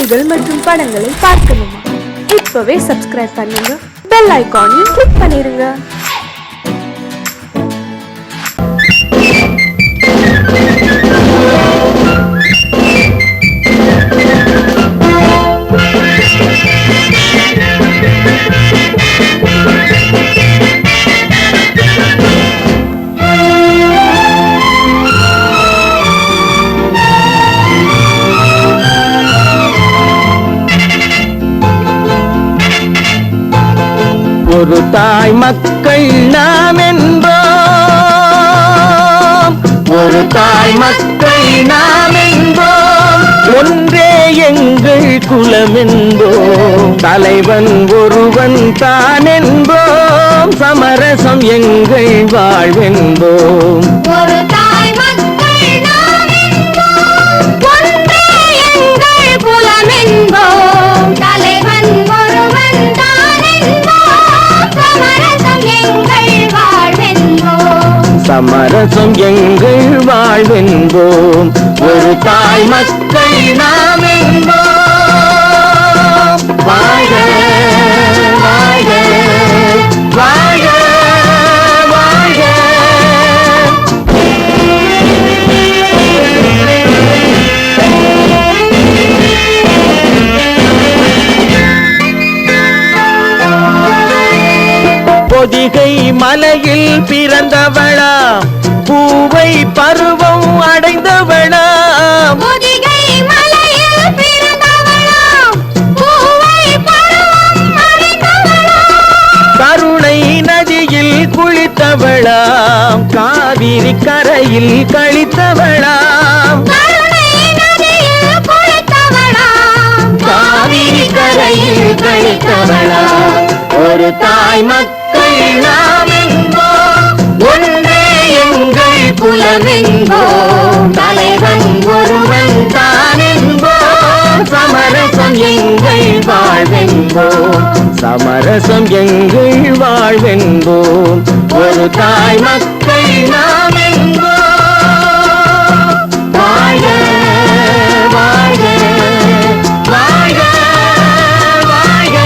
செய்திகள் மற்றும் படங்களை பார்க்கணுமா? இப்பவே சப்ஸ்கிரைப் பண்ணுங்க, பெல் ஐகானையும் கிளிக் பண்ணிருங்க. ஒரு தாய் மக்கள் நாம் என்போம், ஒரு தாய் மக்கள் நாம் என்போம், ஒன்றே எங்கள் குலம் என்போம், தலைவன் ஒருவன் தான் என்போம், சமரசம் எங்கள் வாழ்வென்போம். ஒரு தாய் மக்கள் நாம் என்போம், ஒன்றே எங்கள் குலம் என்போம், தலைவன் ஒருவன் தான் என்போம், சமரசம் எங்கள் வாழ்வென்போம். சமரசம் எங்கள் வாழ்வென்போம். ஒரு தாய் மக்கள் நாம் என்போம். வாழ்க வாழ்க வாழ்க வாழ்க. பொதிகை மலையில் பிறந்தவளா, பூவை பருவம் அடைந்தவளா, பொதிகை மலையில் பிறந்தவளாம், பூவை பருவம் அடைந்தவளாம், கருணை நதியில் குளித்தவளாம், காவிரி கரையில் கழித்தவளாம், கருணை நதியில் குளித்தவளாம், காவிரி கரையில் கழித்தவளாம். ஒரு தாய் மக்கள் நாம் என்போம், ஒன்றே எங்கள் குலம் என்போம், தலைவன் ஒருவன் தான் என்போம், சமரசம் எங்கள் வாழ்வென்போம், சமரசம் எங்கள் வாழ்வென்போம். ஒரு தாய் மக்கள் நாம் என்போம். வாழ்க வாழ்க வாழ்க வாழ்க.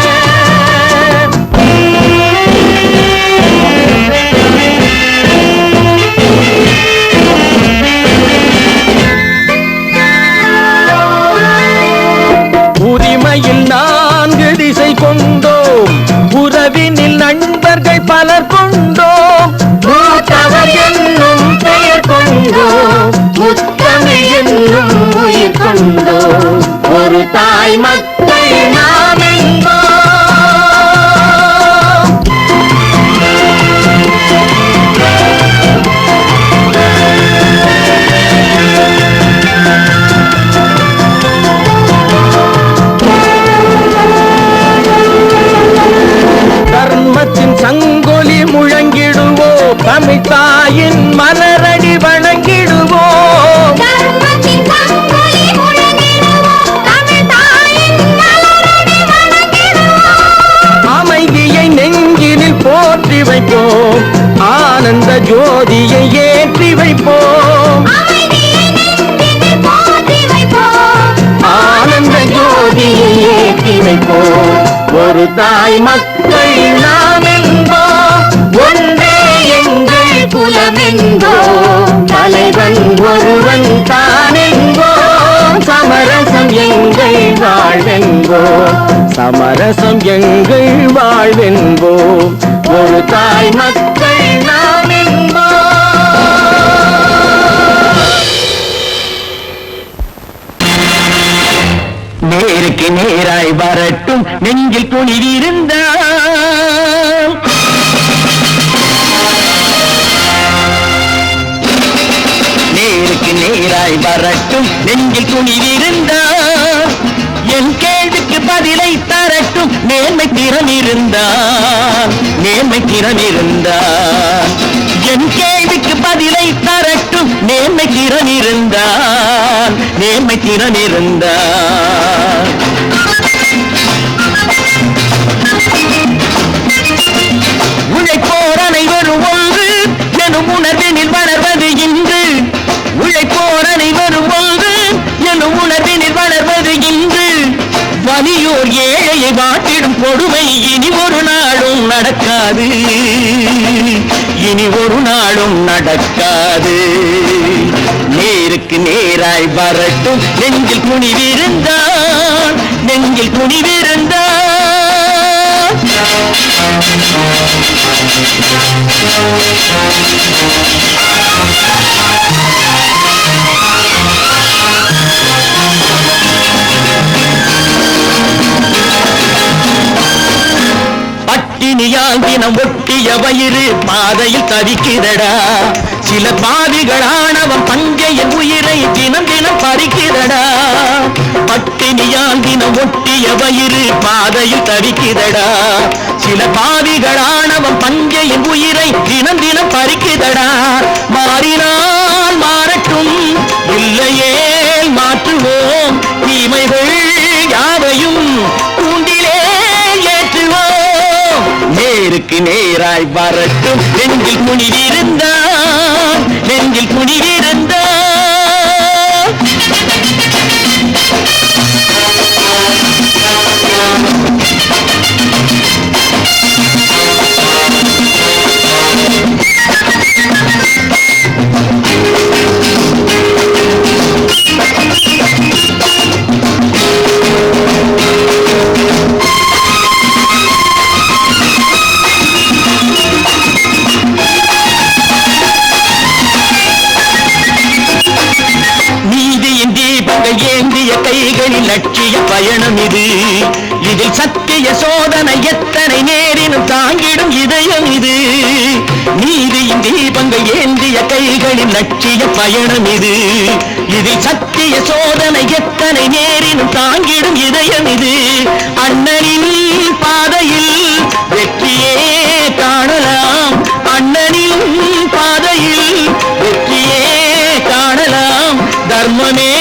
உரிமையில் 4 திசை கொண்டோம், உறவினில் நண்பர்கள் பலர் கொண்டோம், மூத்தவர் என்னும் பெயர் கொண்டோம், முத்தமிழ் என்னும் உயிர் கொண்டோம். ஒரு தாய் மக்கள் நாம் என்போம். தர்மத்தின் சங்கொலி முழங்கிடுவோம், தமிழ் தாயின் மலரடி வணங்கிடுவோம், தர்மத்தின் சங்கொலி முழங்கிடுவோம், தமிழ் தாயின் மலரடி வணங்கிடுவோம், அமைதியை நெஞ்சினில் போற்றி வைப்போம், ஆனந்த ஜோதியை ஏற்றி வைப்போம், அமைதியை நெஞ்சினில் போற்றி வைப்போம், ஆனந்த ஜோதியை ஏற்றி வைப்போம். ஒரு தாய் மக்கள் நாம் என்போம், ஒன்றே எங்கள் குலம் என்போம், தலைவன் ஒருவன் தான் என்போம், சமரசம் எங்கள் வாழ்வென்போம், சமரசம் எங்கள் வாழ்வென்போம். ஒரு தாய் மக்கள் நாம் என்போம். நேருக்கு நேராய் வரட்டும், நெஞ்சில் துணிவிருந்தால், நேருக்கு நேராய் வரட்டும், நெஞ்சில் துணிவிருந்தால், என் கேள்விக்கு பதிலை தரட்டும், நேர்மை திறன் இருந்தால், நேர்மை திறன் இருந்தால், என் கேள்விக்கு பதிலை தரட்டும், நேர்மை திறன் இருந்தால், நேர்மை திறன் இருந்தால். உழைப்போர் அனைவரும் ஒன்று எனும் உணர்வினில் வளர்வது இன்று, உழைப்போர் அனைவரும் ஒன்று எனும் உணர்வினில் வளர்வது இன்று, கொடுமை இனி ஒரு நாளும் நடக்காது, இனி ஒரு நாளும் நடக்காது. நேருக்கு நேராய் வரட்டும் நெஞ்சில் துணிவிருந்தான், நெஞ்சில் துணிவிருந்தான். பட்டினியால் தினம் ஒட்டிய வயிறு பாதையில் தவிக்கிறடா. சில பாவிகளானவன் பஞ்சையின் உயிரை தினம் தினம் பறிக்கிறடா. பட்டினியால் தினம் ஒட்டிய வயிறு பாதையில் தவிக்கிறடா. சில பாவிகளானவன் பஞ்சையின் உயிரை தினம் தினம் பறிக்கிறடா. மாறினால் மாறட்டும், இல்லையே மாற்றுவோம், தீமைகள் யாவையும் கூண்டிலே ஏற்றுவோம். நேருக்கு நேராய் வரட்டும் நெஞ்சில் துணிவிருந்தான், நெஞ்சில் துணிவிருந்தான். ஏந்திய கைகளில் லட்சிய பயணம் இது. இதில் சத்திய சோதனை எத்தனை நேரினும் தாங்கிடும் இதயம் இது. நீதியின் தீபங்கள் ஏந்திய கைகளில் லட்சிய பயணம் இது. இதில் சத்திய சோதனை எத்தனை நேரினும் தாங்கிடும் இதயம் இது. அண்ணனின் பாதையில் வெற்றியே காணலாம், அண்ணனின் பாதையில் வெற்றியே காணலாம். தர்மமே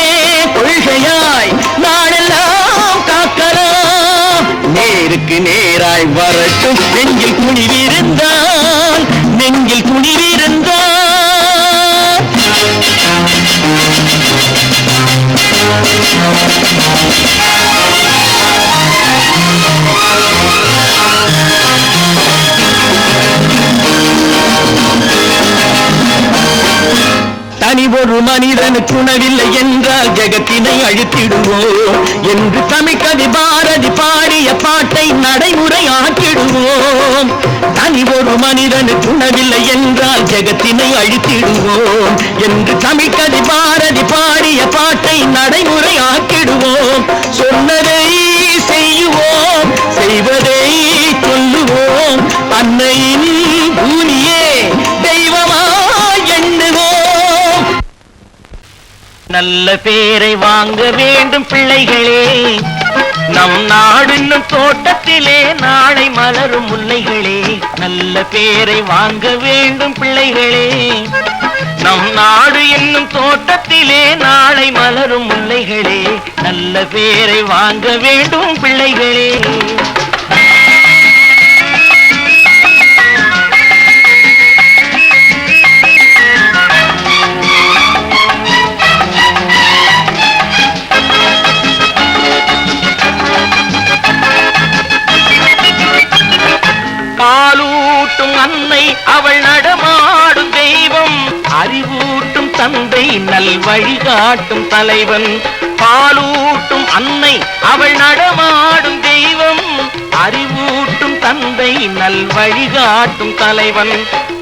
கொள்கையாய் நாளெல்லாம் காக்கலாம். நேருக்கு நேராய் வரட்டும் நெஞ்சில் துணிவிருந்தான், நெஞ்சில் துணிவிருந்தான். தனி ஒரு மனிதனுக்கு உணவில்லை என்றால் ஜெகத்தினை அழித்திடுவோம் என்று தமிழ்கவி பாரதி பாடிய பாட்டை நடைமுறை ஆக்கிடுவோம். தனி ஒரு மனிதனுக்கு உணவில்லை என்றால் ஜெகத்தினை அழித்திடுவோம் என்று தமிழ்கவி பாரதி பாடிய பாட்டை நடைமுறை ஆக்கிடுவோம். சொன்னதை செய்வோம், செய்வதை சொல்லுவோம், அன்னையின் பூமியே தெய்வமாய் எண்ணுவோம். நல்ல பேரை வாங்க வேண்டும் பிள்ளைகளே, நம் நாடு என்னும் தோட்டத்திலே நாளை மலரும் முல்லைகளே. நல்ல பேரை வாங்க வேண்டும் பிள்ளைகளே, நம் நாடு என்னும் தோட்டத்திலே நாளை மலரும் முல்லைகளே. நல்ல பேரை வாங்க வேண்டும் பிள்ளைகளே. பாலூட்டும் அன்னை அவள் நடமாடும் தெய்வம், அறிவூட்டும் தந்தை நல் வழிகாட்டும் தலைவன். பாலூட்டும் அன்னை அவள் நடமாடும் தெய்வம், அறிவூட்டும் தந்தை நல் வழிகாட்டும் தலைவன்.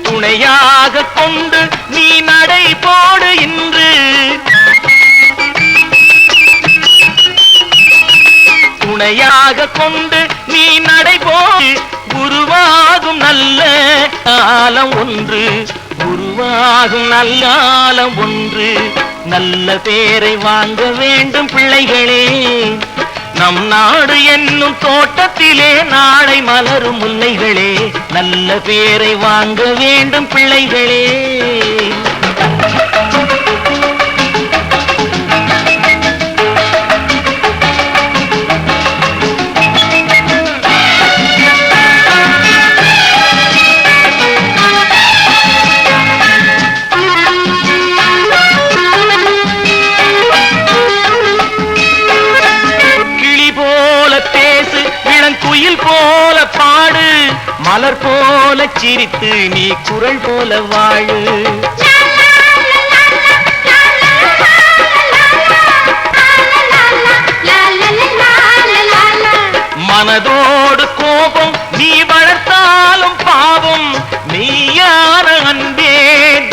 துணையாக கொண்டு நீ நடை போடு இன்று, துணையாக கொண்டு நீ நடைபோடு. உருவாகும் நல்ல காலம் ஒன்று, உருவாகும் நல்ல காலம் ஒன்று. நல்ல பேரை வாங்க வேண்டும் பிள்ளைகளே, நம் நாடு என்னும் தோட்டத்திலே நாளை மலரும் முல்லைகளே. நல்ல பேரை வாங்க வேண்டும் பிள்ளைகளே. குயில் மலர் போல சிரித்து நீ குரல் போல வாழு. மனதோடு கோபம் நீ வளர்த்தாலும் பாவம், நீயான அன்பே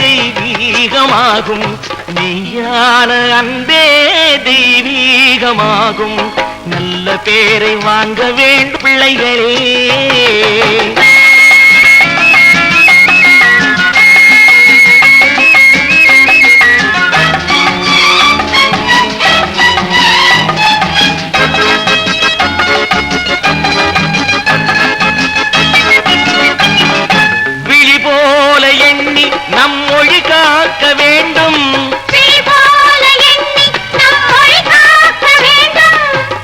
தெய்வீகமாகும், நீயான அன்பே தெய்வீகமாகும். நல்ல பேரை வாங்க வேண்டும் பிள்ளைகளே. நம் மொழி காக்க வேண்டும்,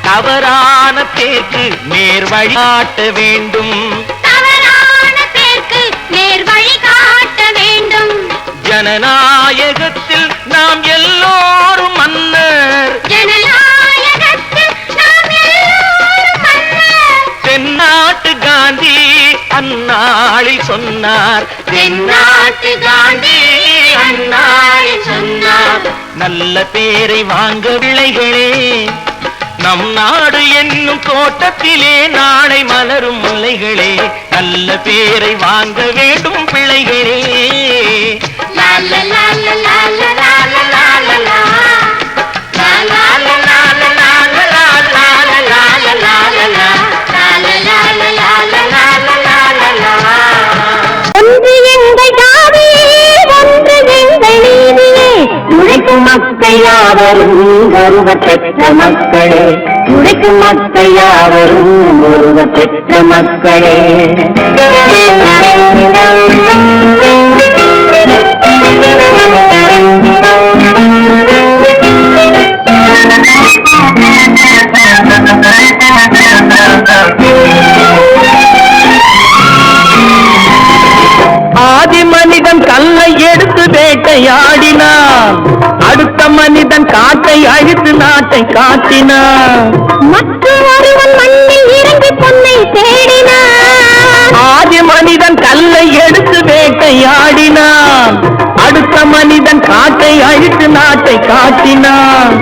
தவறான பேருக்கு நேர் வழி காட்ட வேண்டும், ஜனநாயகத்தில் நாம் எல்லோரும் மன்னர், தென்னாட்டு காந்தி அந்நாளில் சொன்னார், தென்னாட்டு காந்தி அந்நாளில் சொன்னார். நல்ல பேரை வாங்க பிள்ளைகளே, நம் நாடு என்னும் தோட்டத்திலே நாளை மலரும் முல்லைகளே. நல்ல பேரை வாங்க வேண்டும் பிள்ளைகளே. மக்கள் யாவரும் ஒருவ பெற்ற மக்களே, உழைக்கும் மக்கள் யாவரும் ஒருவ பெற்ற மக்களே. ஆதி மனிதன் கல்லை எடுத்து வேட்டையாடினான், அடுத்த மனிதன் காட்டை அழித்து நாட்டை காட்டினான், மற்றொருவன் மண்ணில் இறங்கி பொன்னை தேடினான். ஆதி மனிதன் கல்லை எடுத்து வேட்டையாடினான், அடுத்த மனிதன் காட்டை அழித்து நாட்டை காட்டினான்,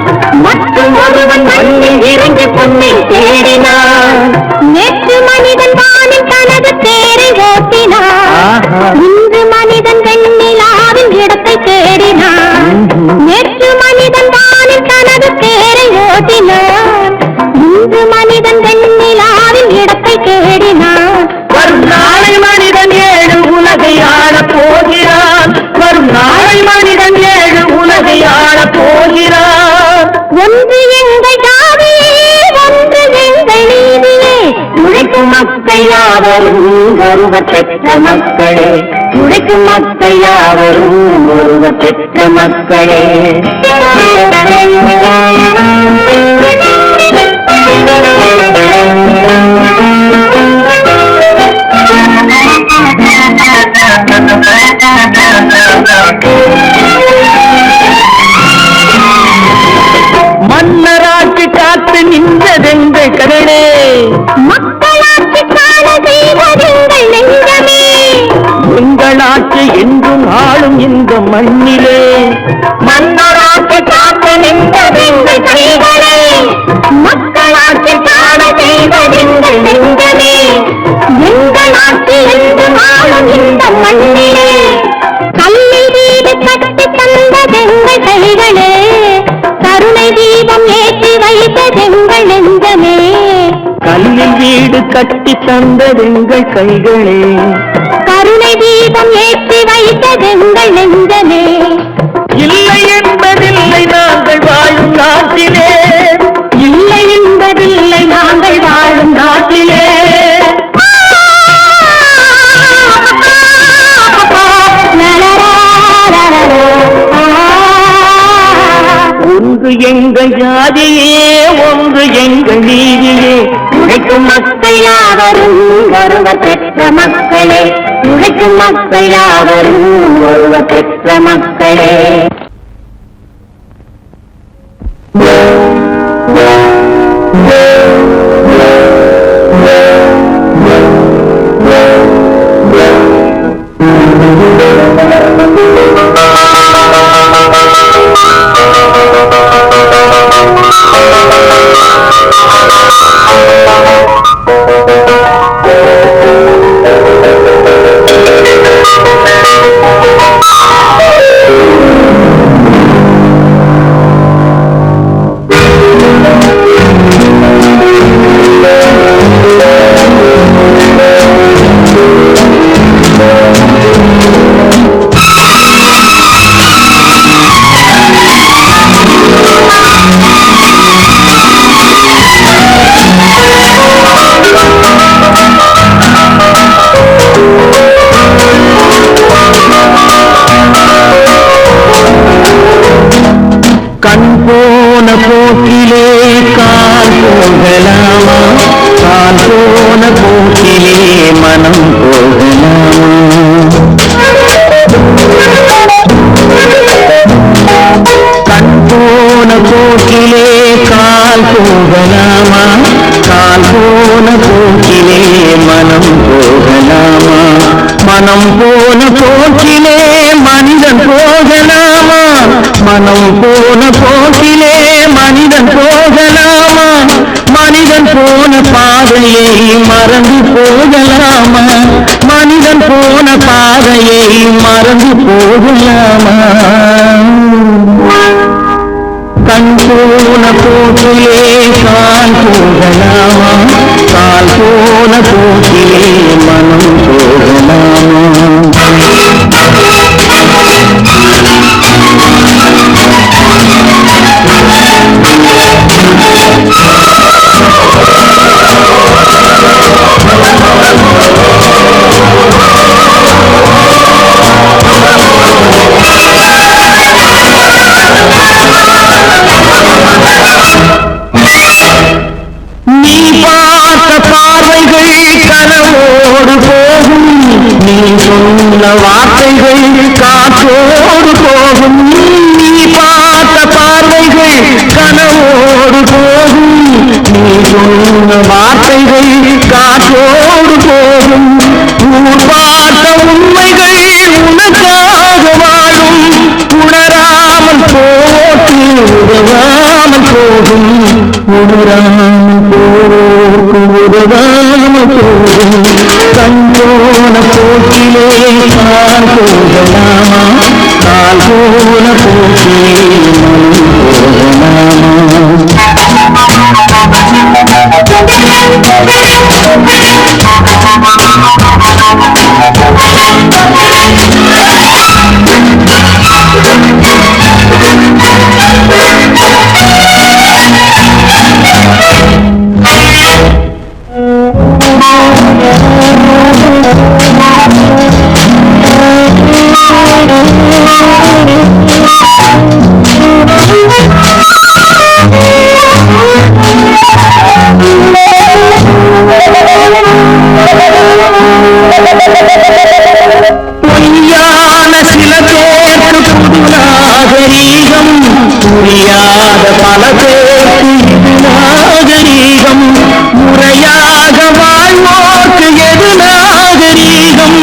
மற்றொருவன் மண்ணில் இறங்கி பொன்னை தேடினான். நேற்று மனிதன் வானில் தனது தேரை ஓட்டினான், இன்று மனிதன் வெண்ணிலாவின் இடத்தை தேடினான். நேற்று மனிதன் வானில் தனது தேரை ஓட்டினான், இன்று மனிதன் வெண்ணிலாவின் இடத்தை தேடினான். வரும் நாளை மனிதன் ஏழு உலகை ஆளப் போகிறான், வரும் நாளை மனிதன் ஏழு உலகை ஆளப் போகிறான். ஒன்று எங்கள் ஜாதியே, ஒன்று எங்கள் நீதியே, உழைக்கும் மக்கள் யாவரும் ஒருவ பெற்ற மக்களே, உழைக்கும் மக்கள் யாவரும் ஒருவ பெற்ற மக்களே. மன்னராட்சி காத்து நின்றதெங்கள் கடலே, மக்களாட்சி காண செய்வதெங்கள் நெஞ்சமே, உங்களாட்சி என்றும் ஆளும் இந்த மண்ணிலே. மன்னராட்சி காத்து நின்றதெங்கள் கைகளே, மக்களாட்சி காண செய்வதெங்கள் நெஞ்சமே, எங்களாட்சி என்றும் ஆளும் இந்த மண்ணிலே. கல்லில் வீடு கட்டி தந்ததெங்கள் கைகளே, கருணை தீபம் ஏற்றி வைத்ததெங்கள் நெஞ்சமே, கல்லில் வீடு கட்டி தந்ததெங்கள் கைகளே, கருணை தீபம் ஏற்றி வைத்ததெங்கள் நெஞ்சமே. இல்லை என்பதில்லை நாங்கள் வாழும் நாட்டிலே, இல்லை என்பதில்லை நாங்கள் வாழும் நாட்டிலே. ஒன்று எங்கள் ஜாதியே, ஒன்று எங்கள் நீதியே, உழைக்கும் மக்கள் யாவரும் ஒருவ பெற்ற மக்களே, உழைக்கும் மக்கள் யாவரும் ஒருவ பெற்ற மக்களே. போன போக்கிலே மனம் கண் போன போக்கிலே கால் போகலாமா கால் போன போக்கிலே மனம் போகலாமா மனம் போன போக்கிலே மனிதன் போகலாமா மனம் போன போக்கிலே மனிதன் போகலாமா மனிதன் போன பாதையை மறந்து போகலாமா மனிதன் போன பாதையை மறந்து போகலாமா கண் போன போக்கிலே கால் போகலாமா கால் போன போக்கிலே மனம் போகலாமா நீ பார்த்த பார்வைகள் கனவோடு போகும் நீ சொன்ன வார்த்தைகள் காற்றோடு போகும் நீ பார்த்த பார்வைகள் கனவோடு போகும் நீ சொன்ன வார்த்தைகள் காற்றோடு போகும் ஊர் பார்த்த உண்மைகள் உனக்காக வாழும் உணராமல் போட்டு உதவாமல் போகும் உணராமல் போக்கு உதவாமல் போகும் கண்ணோன போக்கிலே கால் போகலாமா கால் போன போக்கிலே பொய்யான சில பேருக்கு புது நாகரீகம் புரியாத பல பேருக்கு இது நாகரீகம் முறையாக வாழ்வோர்க்கு எது நாகரீகம்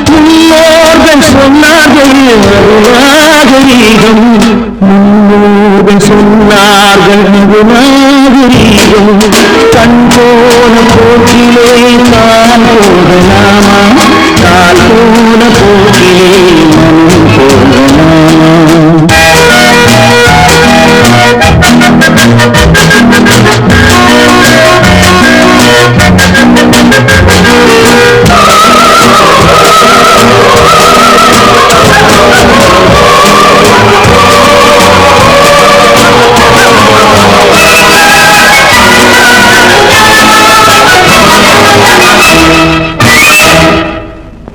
முன்னோர்கள் சொன்னார்கள் நாகரீகம் முன்னோர்கள் சொன்னார்கள் நாகரீகம் கண் போன போக்கிலே கால் போகலாமா கால் போன போக்கிலே மனம் போகலாமா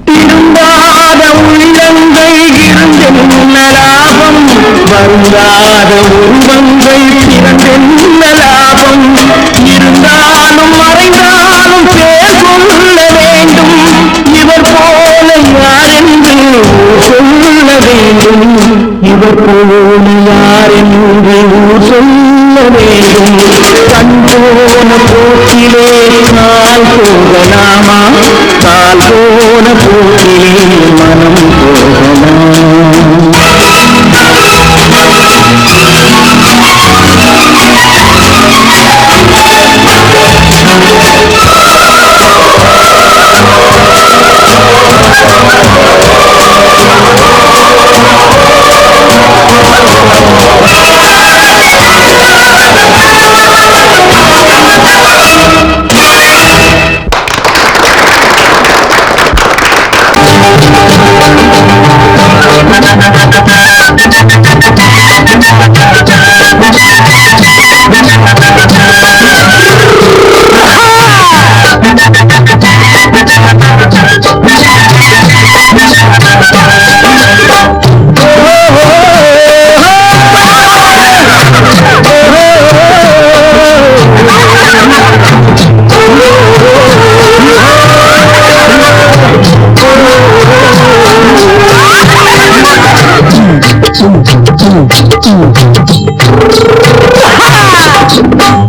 திரும்பாத உள்ளங்கள் இருந்தென்ன லாபம் வருந்தாத உருவங்கள் பிறந்தென்ன லாபம் இருந்தாலும் மறைந்தாலும் பேர் சொல்ல வேண்டும் இவர் போல யாரென்று சொல்ல வேண்டும் இவர் போல யாரென்று சொல்ல வேண்டும் கண் போன போக்கிலே கால் போகலாமா கால் போன போக்கிலே மனம் போகலாமா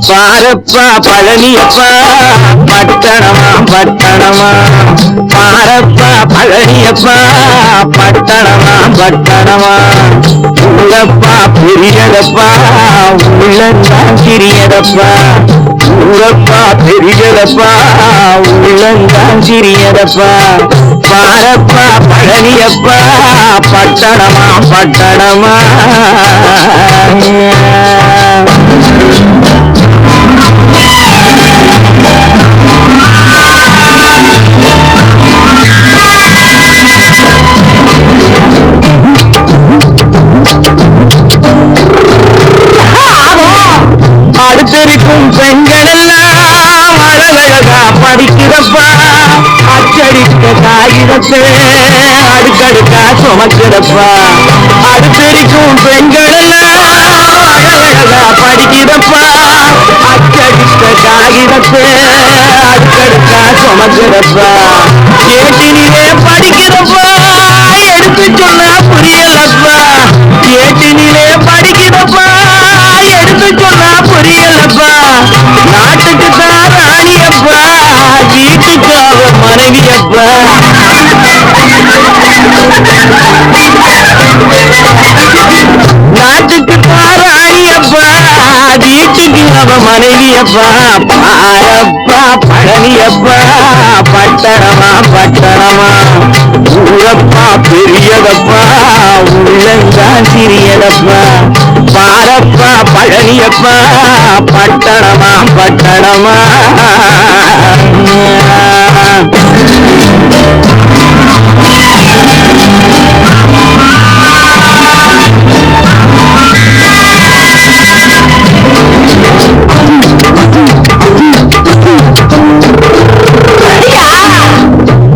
பாரப்பா பழனியப்பா பட்டணமா பட்டணமா பாரப்பா பழனியப்பா பட்டணமா பட்டணமா ஊரப்பா பெரியதப்பா உள்ளந்தான் சிறியதப்பா ஊரப்பா பெரியதப்பா உள்ளந்தான் சிறியதப்பா பாரப்பா பழனியப்பா பட்டணமா பட்டணமா அடுத்திருக்கும் பெண்களெல்லாம் அழகழகா படிக்கிறப்பா அச்சடித்த காகிதத்தை அடுக்கடுக்கா சுமக்கிறப்பா அடுத்திருக்கும் பெண்களெல்லாம் அழகழகா படிக்கிறப்பா அச்சடித்த காகிதத்தை அடுக்கடுக்கா சுமக்கிறப்பா ஏட்டினிலே படிக்கிறப்பா எடுத்து சொன்னா புரியலப்பா ஏட்டினிலே படிக்கிறப்பா எடுத்து சொன்னா புரியலப்பா நாட்டுக்கு தான் ராணியப்பா வீட்டுக்கு அவ மனைவியப்பா நாட்டுக்கு தான் ராணியப்பா வீட்டுக்கு அவ மனைவியப்பா பாரப்பா பழனியப்பா பட்டணமா பட்டணமா ஊரப்பா பெரியதப்பா உள்ளந்தான் சிறியதப்பா பாரப்பா பழனியப்பா பட்டணமா பட்டணமா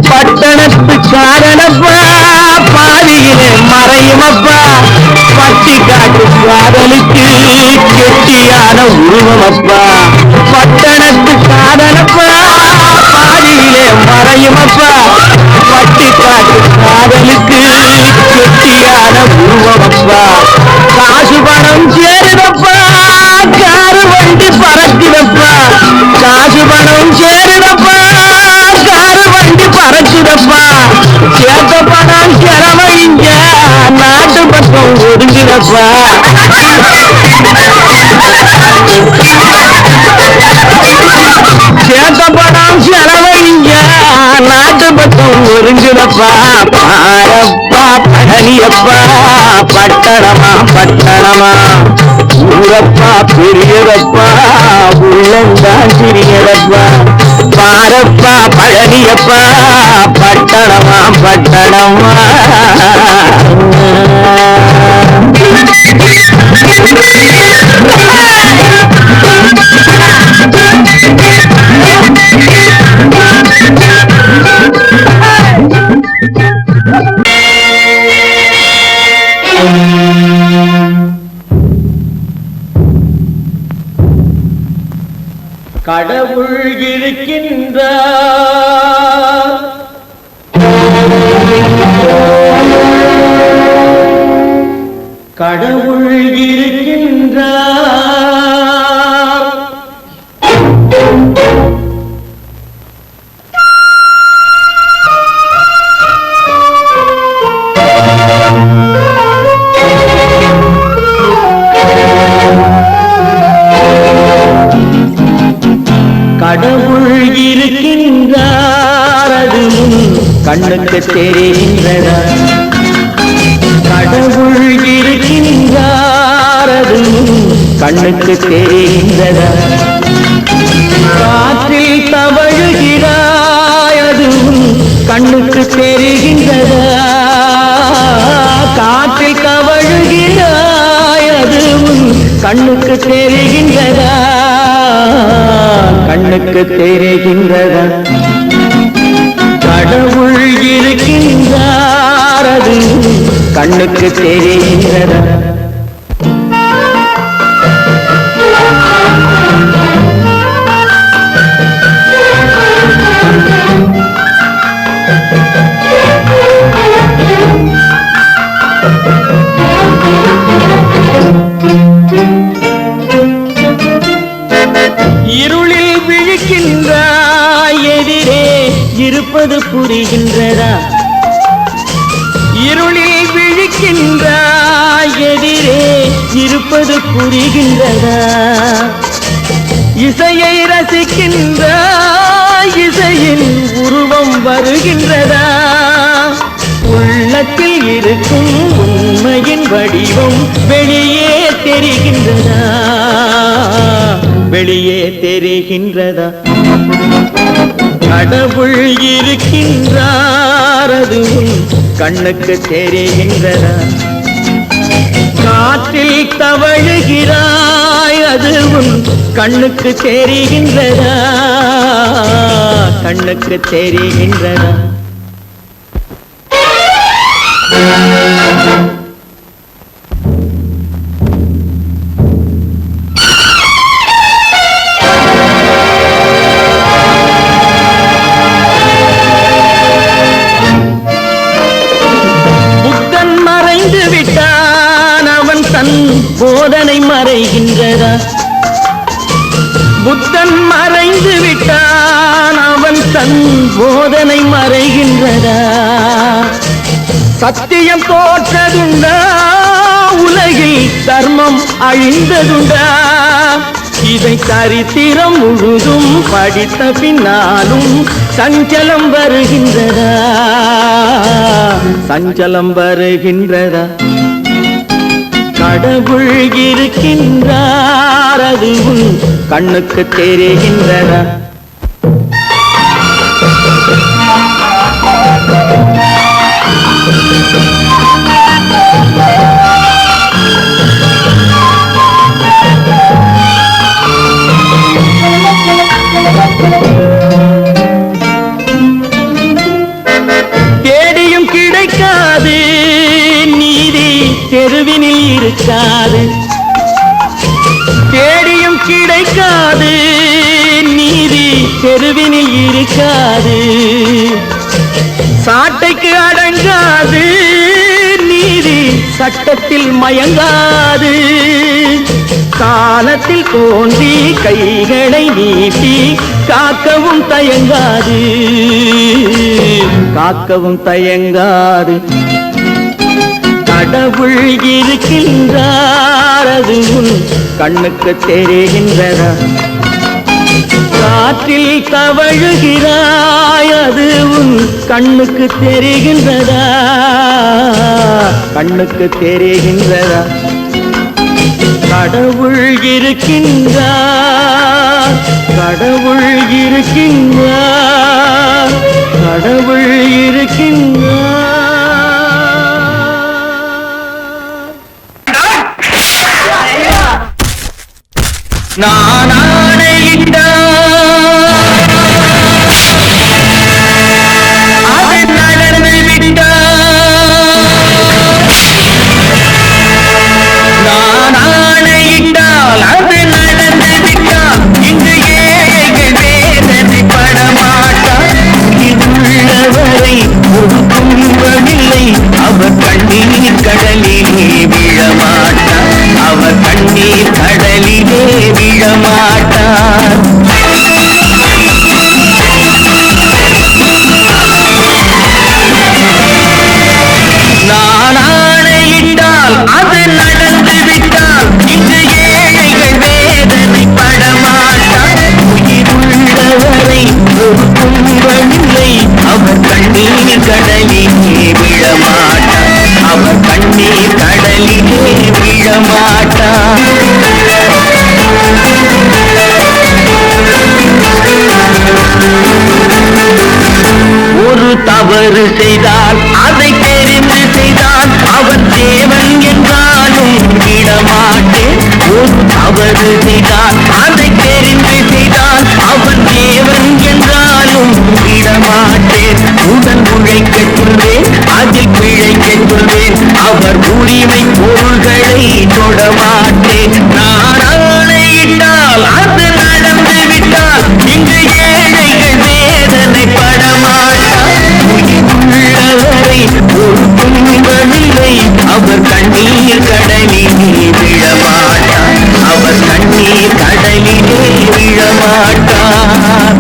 பட்டணத்து காரணப்பா பாதியிலே மறையுமப்பா பட்டி காட்டு காதலுக்கு கெட்டியான உருவமப்பா பட்டணத்து காதலப்பா பாதியிலே மறையுமப்பா பட்டி காட்டு காதலுக்கு கெட்டியான உருவமப்பா காசு பணம் சேருதப்பா காரு வண்டி பறக்குதப்பா காசு பணம் சேருதப்பா காரு வண்டி பறக்குதப்பா சேர்த்த பணம் செலவழிங்க நாட்டு பக்கம் ஒதுங்குதப்பா சேர்த்த பணம் செலவழிங்க நாட்டு பக்கம் ஒதுங்குதப்பா பாரப்பா பழனியப்பா பட்டணமா பட்டணமா ஊரப்பா பெரியதப்பா உள்ளந்தான் சிறியதப்பா பாரப்பா பழனியப்பா பட்டணமா பட்டணமா கடவுள் இருக்கின்றார் கடவுள் இருக்கின்றார் கடவுள் இருக்கின்றார் அது கண்ணுக்கு தெரிகின்றதா கடவுள் இருக்கின்றார் அது கண்ணுக்கு தெரிகின்றதா காற்றில் தவழுகிறாய் அது கண்ணுக்கு தெரிகின்றதா காற்றில் தவழுகிறாய் அது கண்ணுக்கு தெரிகின்றதா கண்ணுக்கு தெரிகின்றதா கடவுள் இருக்கின்றார் அது கண்ணுக்கு தெரிகின்றதா இருப்பது புரிகின்றதா? இருளில் விழிக்கின்றாய், எதிரே இருப்பது புரிகின்றதா? இசையை ரசிக்கின்றாய், இசையின் உருவம் வருகின்றதா? உள்ளத்தில் இருக்கும் உண்மையின் வடிவம் வெளியே தெரிகின்றதா? வெளியே தெரிகின்றதா? கடவுள் இருக்கின்றார், அதுவும் கண்ணுக்கு தெரிகின்றதா? காற்றில் தவழுகிறாய், அதுவும் கண்ணுக்கு தெரிகின்றதா? கண்ணுக்கு தெரிகின்றதா? புத்தன் மறைந்து விட்டான், அவன் தன் போதனை மறைகின்றதா? புத்தன் மறைந்து விட்டான், அவன் தன் போதனை மறைகின்றதா? சத்தியம் தோற்றதுண்டா? உலகில் தர்மம் அழிந்ததுண்டா? இதை சரித்திரம் முழுதும் படித்த பின்னாலும் சஞ்சலம் வருகின்றதா? சஞ்சலம் வருகின்றதா? கடவுள் இருக்கின்றார், அதுவும் கண்ணுக்கு தெரிகின்றதா? தேடியும் கிடைக்காது நீதி, தெருவினில் இருக்காது. தேடியும் கிடைக்காது நீதி, தெருவினில் இருக்காது. சாட்டைக்கு அடங்காது நீதி, சட்டத்தில் மயங்காது. காலத்தில் தோன்றி கைகளை நீட்டி காக்கவும் தயங்காது, காக்கவும் தயங்காது. கடவுள் இருக்கின்றார், அதுவும் கண்ணுக்கு தெரிகின்றதா? காற்றில் தவழுகிறாய், அதுவும் கண்ணுக்கு தெரிகின்றதா? கண்ணுக்கு தெரிகின்றதா? கடவுள் இருக்கின்றார், கடவுள் இருக்கின்றார், கடவுள் இருக்கின்றார். நான் ஆணையிட்டால் அது நடந்து விட்டால், நான் ஆணையிட்டால் அது நடந்து விட்டால், இங்கு ஏழைகள் வேதனை படமாட்டார். உள்ளவரை ஒரு துன்பமில்லை, அவர் கண்ணீர் கடலிலே விழமாட்டார், அவர் கண்ணீர் கடலிலே விழமாட்டார். நான் ஆணையிட்டால் அது நடந்து விட்டால், இங்கு ஏழைகள் வேதனை படமாட்டார். உயிருள்ளவரை ஒரு துன்பமில்லை, அவர் கண்ணீர் கடலிலே விழமாட்டார், அவர் கண்ணீர் கடலிலே விழமாட்டார். ஒரு தவறு செய்தால் அதை தெரிந்து செய்தால் அவன் தேவன் என்றாலும் விடமாட்டேன். ஒரு தவறு செய்தால் அதை தெரிந்து செய்தால் அவன் தேவன் என்றாலும் விடமாட்டேன். உடல் உழைக்கச் சொல்வேன், அதில் பிழைக்கச் சொல்வேன், அவர் உரிமை பொருள்களை தொடமாட்டேன். நான் ஆணையிட்டால் அது நடந்து விட்டால், இங்கு ஏழைகள் வேதனை படமாட்டார். உள்ளவரை ஒரு துன்பமில்லை, அவர் கண்ணீர் கடலிலே விழமாட்டார், அவர் கண்ணீர் கடலிலே விழமாட்டார்.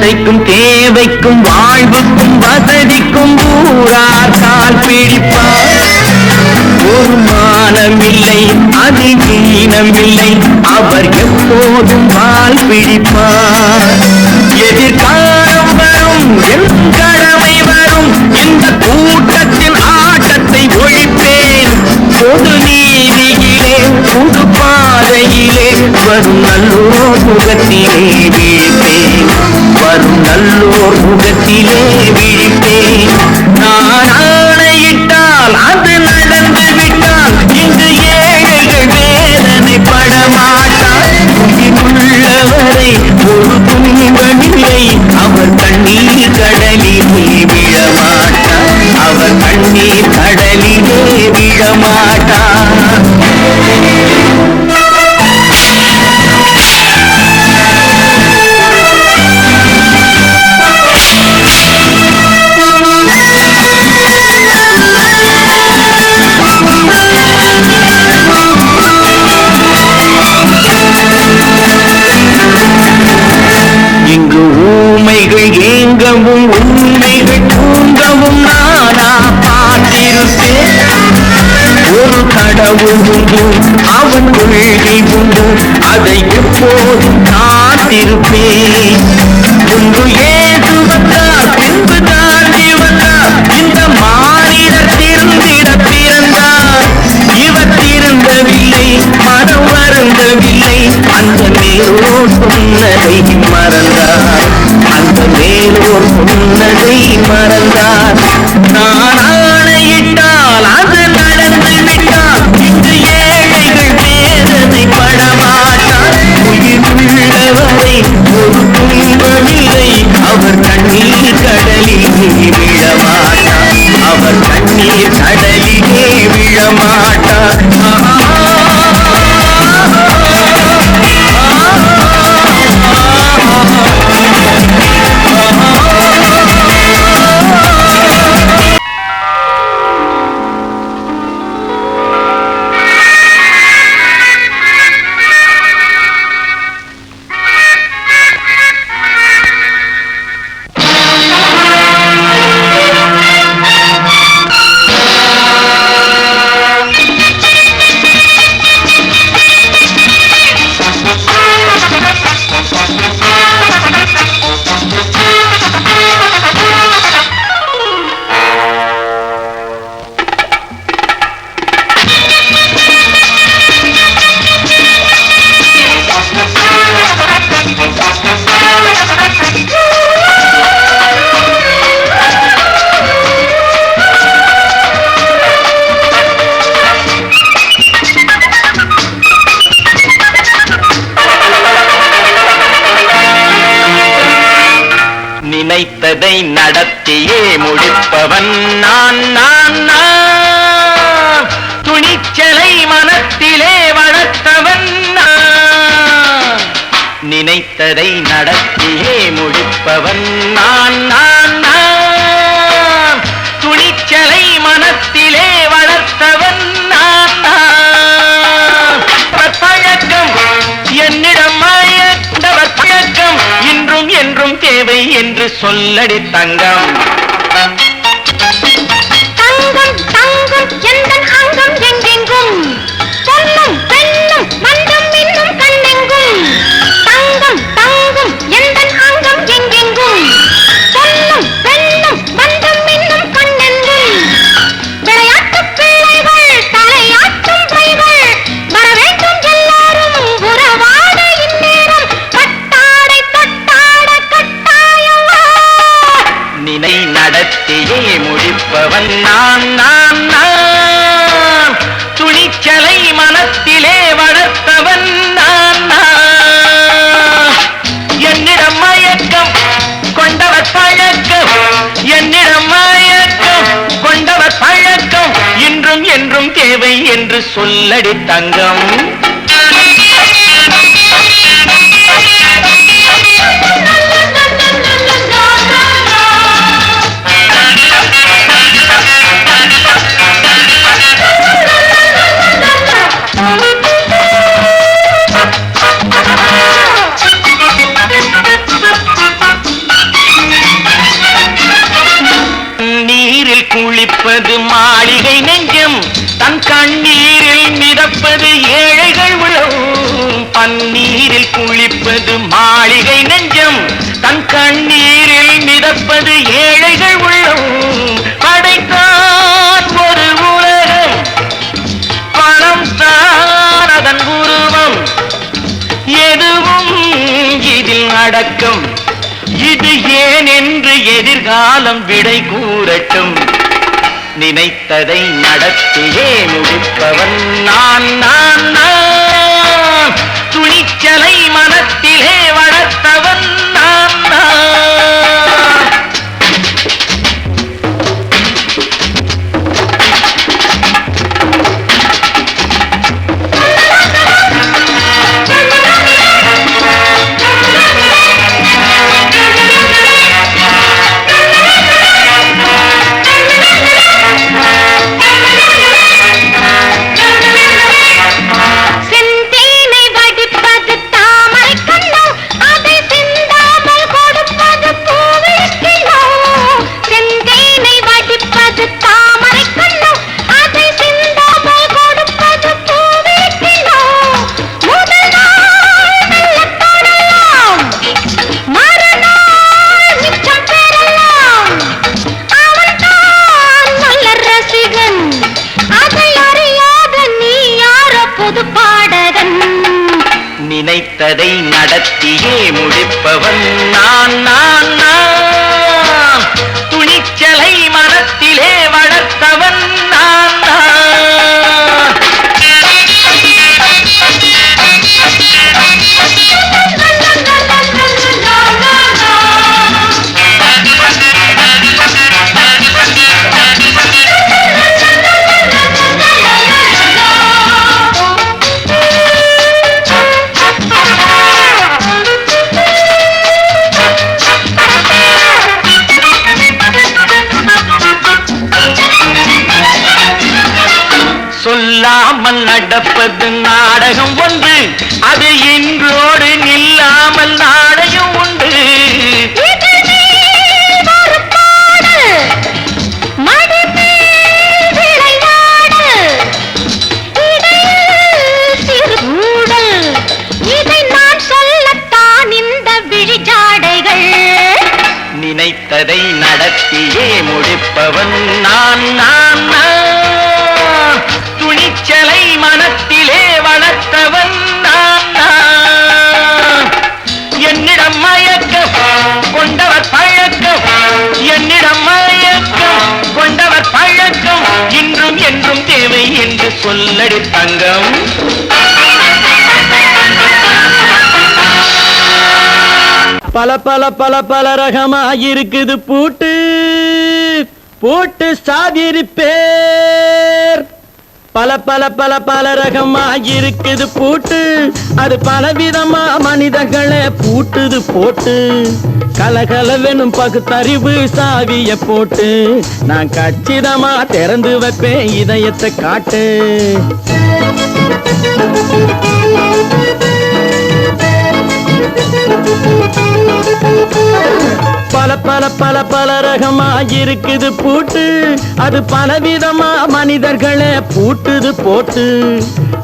ஆசைக்கும் தேவைக்கும் வாழ்வுக்கும் வசதிக்கும் ஊரார் கால் பிடிப்பார். ஒரு மானமில்லை அதில் ஈனமில்லை அவர் எப்போதும் கால் பிடிப்பார். எதிர்காலம் வரும் என் கடமை வரும் இந்த கூட்டத்தின் ஆட்டத்தை ஒழிப்பேன். பொது நீதியிலே புது பாதையிலே வரும் நல்லோர் முகத்திலே விழிப்பேன். வரும் நல்லோர் முகத்திலே விழிப்பேன். நான் ஆணையிட்டால் அது நடந்து விட்டால் இங்கு ஏழைகள் வேதனை படமாட்டார். உள்ளவரை ஒரு துன்பமில்லை அவர் கண்ணீர் கடலிலே விழமாட்டார். அவர் கண்ணீர் கடலிலே விழமாட்டார். இங்கு ஊமைகள் ஏங்கவும் உண்மைகள் தூங்கவும் நானா பார்த்திருப்பேன். ஒரு கடவுள் உண்டு அவன் கொள்கை உண்டு அதை எப்போதும் காத்திருப்பேன். முன்பு ஏது வந்தார் பின்பு தாண்டி வந்தார் இந்த மாநிலர் திருந்திட பிறந்தார். இவர் திருந்தவில்லை மனம் வருந்தவில்லை அந்த மேலோர் சொன்னதை மறந்தார். அந்த மேலோர் சொன்னதை மறந்தார். நான் ஆணையிட்டால் அது நடந்து விட்டால் இங்கு ஏழைகள் வேதனை படமாட்டார். உயிருள்ளவரை ஒரு துன்பமில்லை அவர் கண்ணீர் கடலிலே விழமாட்டார். அவர் கண்ணீர் கடலிலே விழமாட்டார். நினைத்ததை நடத்தியே முடிப்பவன் நான் நான் நான். துணிச்சலை மனத்திலே வளர்த்தவன் நான். நினைத்ததை நடத்தியே முடிப்பவன் நான் நான் நான். துணிச்சலை மனத்திலே வளர்த்தவன் நான் நான். பழக்கம் என்னிடம் மாயவர் பழக்கம் இன்றும் என்றும் தேவை என்று சொல்லடி தங்கம். தங்கம் தங்கம் எந்தன் அங்கம் எங்கெங்கும் பொன்னும் பெண்ணும் மன்றம் இன்னும் கண்ணெங்கும். தங்கம் தங்கம் எந்தன் அங்கம் எங்கெங்கும் பொன்னும் பெண்ணும் மன்றம் இன்னும் கண்ணெங்கும். விளையாட்டு பிள்ளைகள் தலையாட்டும் பைகள் வர வேண்டும் எல்லாரும் உறவாட இந்நேரம் கட்டாடை தொட்டாட கட்டாயவா. நினை நடத்தியே முடிப்பவன் நான் நான் நான். துணிச்சலை மனத்திலே வளர்த்தவன் நான் நான். என்னிடம் மயக்கம் கொண்டவர் பழக்கம் என்னிடம் மயக்கம் கொண்டவர் பழக்கம் இன்றும் என்றும் தேவை என்று சொல்லடி தங்கம். நீரில் குளிப்பது மாளிகை நெஞ்சம், தன் கண்ணீரில் மிதப்பது ஏழைகள் உள்ளம். படைத்தான் ஒரு உலகம், பணம் தான் அதன் உருவம், எதுவும் இதில் அடக்கம். இது ஏன் என்று எதிர்காலம் விடை கூறட்டும். நினைத்ததை நடத்தியே முடிப்பவன் நான் நான் நான். துணிச்சலை மனத்திலே வளர்த்தவன் நான் நான். நினைத்ததை நடத்தியே முடிப்பவன் நான் நான் நான். துணிச்சலை மனத்திலே வளர்த்தவன் நான் நான். சொல்லாமல் நடப்பது நாடகம் ஒன்று, அது இன்றோடு நில்லாமல் நாடகம் உண்டு. இதை நான் சொல்லத்தான் இந்த விழிஜாடைகள். நினைத்ததை நடத்தியே முடிப்பவன் நான் நான் நான். துணிச்சலை மனத்திலே வளர்த்தவன் நான் நான். என்னிடம் மயக்கம் கொண்டவர் பழக்கம், என்னிடம் மயக்கம் கொண்டவர் பழக்கம், இன்றும் என்றும் தேவை என்று சொல்லடி தங்கம். பல பல பல பல ரகமாயிருக்குது பூட்டு பூட்டு சாதிரி பேர். பல பல பல பல ரகமாயிருக்குது பூட்டு, அது பலவிதமா மனிதர்களை பூட்டுது போட்டு. கலகலவெனும் பகுத்தறிவு சாவிய போட்டு, நான் கச்சிதமா திறந்து வைப்பேன் இதயத்தை காட்டு. பல பல பல பல ரகமாயிருக்குது பூட்டு, அது பலவிதமா மனிதர்களை பூட்டுது போட்டு.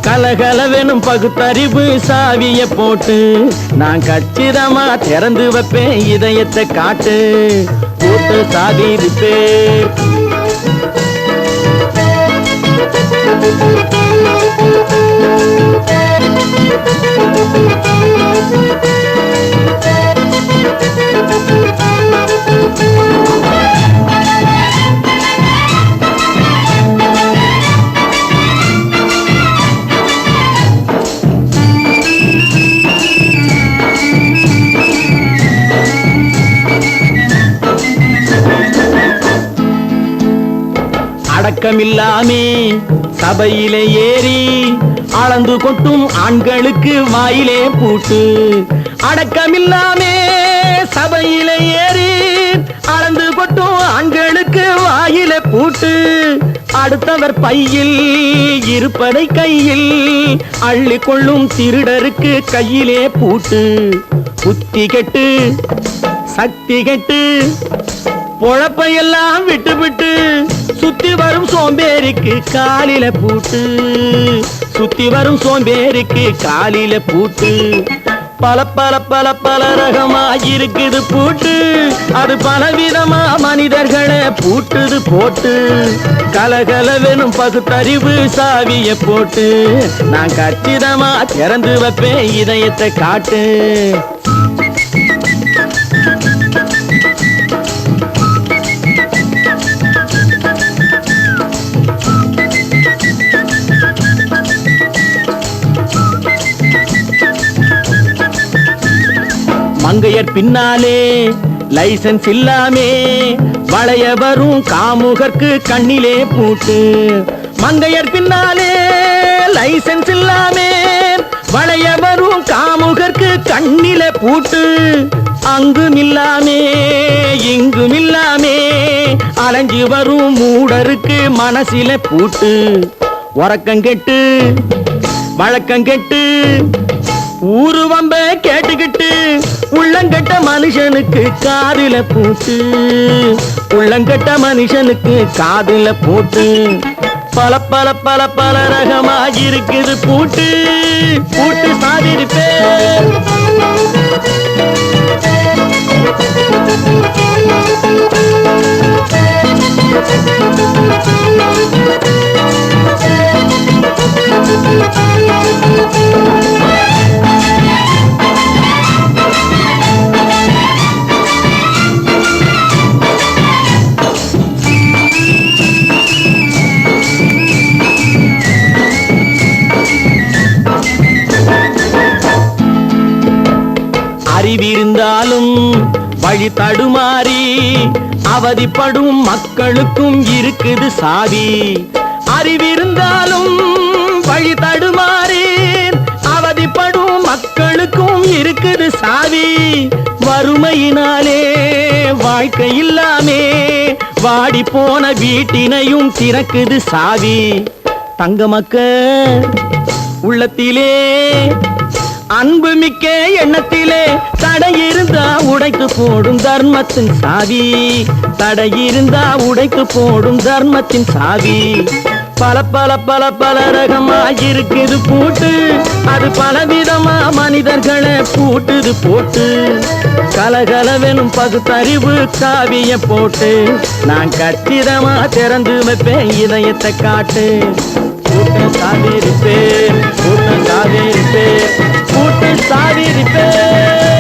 கலகலவெனும் பகுத்தறிவு சாவிய போட்டு, நான் கச்சிதமா திறந்து வைப்பேன் இதயத்தை காட்டு. பூட்டு சாதிருப்பேன். அடக்கமில்லாமே சபையிலே ஏறி அளந்து கொட்டும் ஆண்களுக்கு வாயிலே பூட்டு. அடக்கமில்லாமே சபையிலே ஏறி அளந்து கொட்டும் ஆண்களுக்கு வாயிலே பூட்டு. அடுத்தவர் பையில் இருப்பதை கையில் அள்ளி கொள்ளும் திருடருக்கு கையிலே பூட்டு. புத்தி கெட்டு சக்தி கெட்டு பொழப்பையெல்லாம் விட்டு விட்டு சுத்தி வரும் சோம்பேறிக்கு காலில பூட்டு. சுத்தி வரும் சோம்பேறிக்கு காலில பூட்டு. பல பல பல பல ரகமா இருக்குது பூட்டு, அது பலவிதமா மனிதர்களை பூட்டுது போட்டு. கலகலவெனும் பகுத்தறிவு சாவிய போட்டு, நான் கச்சிதமா திறந்து வைப்பேன் இதயத்தை காட்டு. மங்கையர் பின்னாலே லைசன்ஸ் இல்லாமே வளைய வரும் காமுகர்க்கு கண்ணிலே பூட்டு. மங்கையர் பின்னாலே லைசன்ஸ் இல்லாமே வளைய வரும் காமுகர்க்கு கண்ணிலே பூட்டு. அங்கும் இல்லாமே இங்கும் இல்லாமே அலைஞ்சு வரும் மூடருக்கு மனசில பூட்டு. உறக்கங்கெட்டு வழக்கங்கெட்டு ஊரு வம்ப கேட்டுக்கிட்டு உள்ளங்கட்ட மனுஷனுக்கு காதுல பூட்டு. உள்ளங்கட்ட மனுஷனுக்கு காதுல பூட்டு. பல பல பல பல ரகமா இருக்குது பூட்டு. பூட்டு சாதிருப்பேன். அறிவிருந்தாலும் வழி தடுமாறி அவதிப்படும் மக்களுக்கும் இருக்குது சாவி. அறிவிருந்தாலும் வழி தடுமாறி அவதிப்படும் மக்களுக்கும் இருக்குது சாவி. வறுமையினாலே வாழ்க்கை இல்லாமே வாடி போன வீட்டினையும் திறக்குது சாவி. தங்க மக்க உள்ளத்திலே அன்பு மிக்க எண்ணத்திலே தடையிருந்தா உடைத்து போடும் தர்மத்தின் சாவி. தடையிருந்தா உடைத்து போடும் தர்மத்தின் சாவி. பல பல பல பல ரகமா இருக்குது பூட்டு, அது பலவிதமா மனிதர்களை பூட்டுது போட்டு. கலகலவெனும் பகுத்தறிவு காவிய போட்டு, நான் கச்சிதமா திறந்து வைப்பேன் இதயத்தை காட்டு. கூட்டம் சாதிருப்பேன், கூட்டம் சாதிருப்பேன், கூட்டு சாதிருப்பேன்.